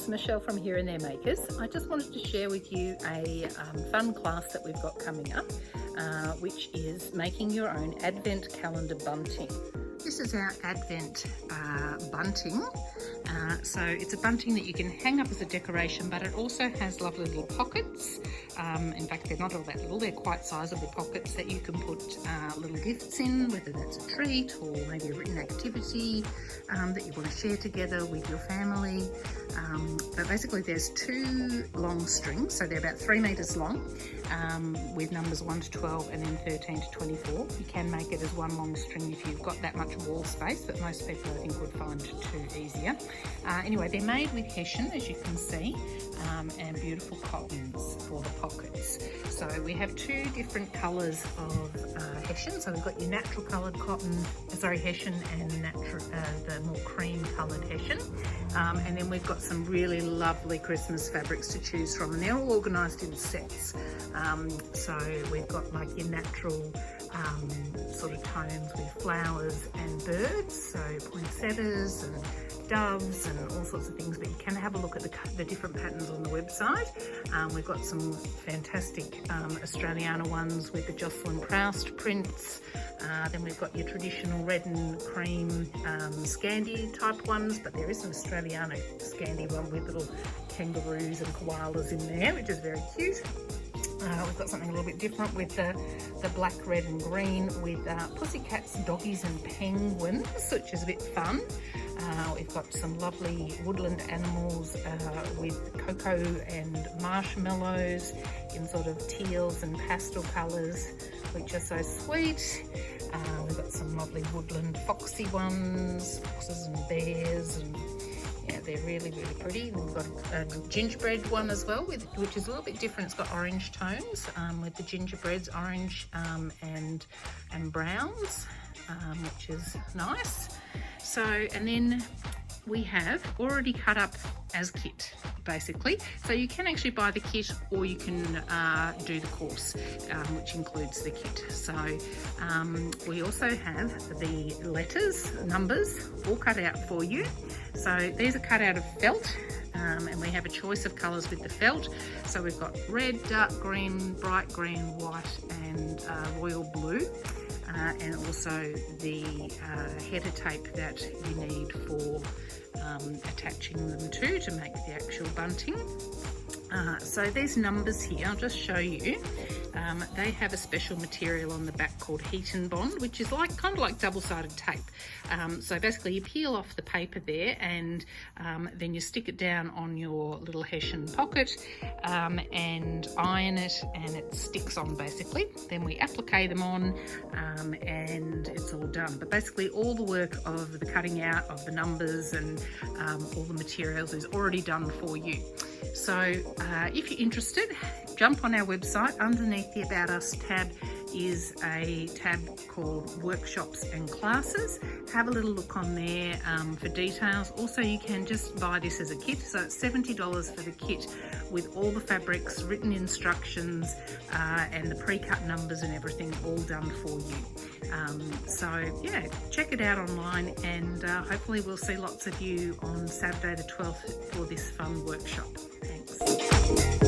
it's Michelle from Here and There Makers. I just wanted to share with you a fun class that we've got coming up, which is making your own Advent Calendar Bunting. This is our Advent bunting. So it's a bunting that you can hang up as a decoration, but it also has lovely little pockets. In fact, they're not all that little, they're quite sizable pockets that you can put little gifts in, whether that's a treat or maybe a written activity that you want to share together with your family. But basically there's 2 long strings, so they're about 3 meters long, with numbers 1 to 12 and then 13 to 24. You can make it as one long string if you've got that much wall space, but most people I think would find too easier. Anyway, they're made with hessian, as you can see, and beautiful cottons for the pockets. So we have 2 different colours of hessian. So we've got your natural coloured hessian, and the more cream coloured hessian. And then we've got some really lovely Christmas fabrics to choose from, and they're all organised in sets. So we've got like your natural sort of tones with flowers and birds, so poinsettias and doves and all sorts of things, but you can have a look at the different patterns on the website. We've got some fantastic Australiana ones with the Jocelyn Proust prints. Then we've got your traditional red and cream Scandi type ones, but there is an Australiana Scandi one with little kangaroos and koalas in there, which is very cute. We've got something a little bit different with the black, red and green with pussycats, doggies and penguins, which is a bit fun. We've got some lovely woodland animals with cocoa and marshmallows in sort of teals and pastel colours, which are so sweet. We've got some lovely woodland foxy ones, foxes and bears, and yeah, they're really, really pretty. And we've got a gingerbread one as well, which is a little bit different. It's got orange tones with the gingerbreads, orange and browns, which is nice. So, and then we have already cut up as kit, basically. So you can actually buy the kit, or you can do the course, which includes the kit. So we also have the letters, numbers, all cut out for you. So these are cut out of felt, and we have a choice of colours with the felt. So we've got red, dark green, bright green, white and royal blue. And also the header tape that you need for attaching them to make the actual bunting. So these numbers here, I'll just show you. They have a special material on the back called heat and bond, which is kind of like double-sided tape. So basically you peel off the paper there, and then you stick it down on your little hessian pocket and iron it, and it sticks on basically. Then we applique them on and it's all done. But basically all the work of the cutting out of the numbers and all the materials is already done for you. So if you're interested, jump on our website. Underneath the About Us tab is a tab called Workshops and Classes. Have a little look on there for details. Also, you can just buy this as a kit. So it's $70 for the kit with all the fabrics, written instructions, and the pre-cut numbers and everything all done for you. So yeah, check it out online, and hopefully we'll see lots of you on Saturday the 12th for this fun workshop. Thanks.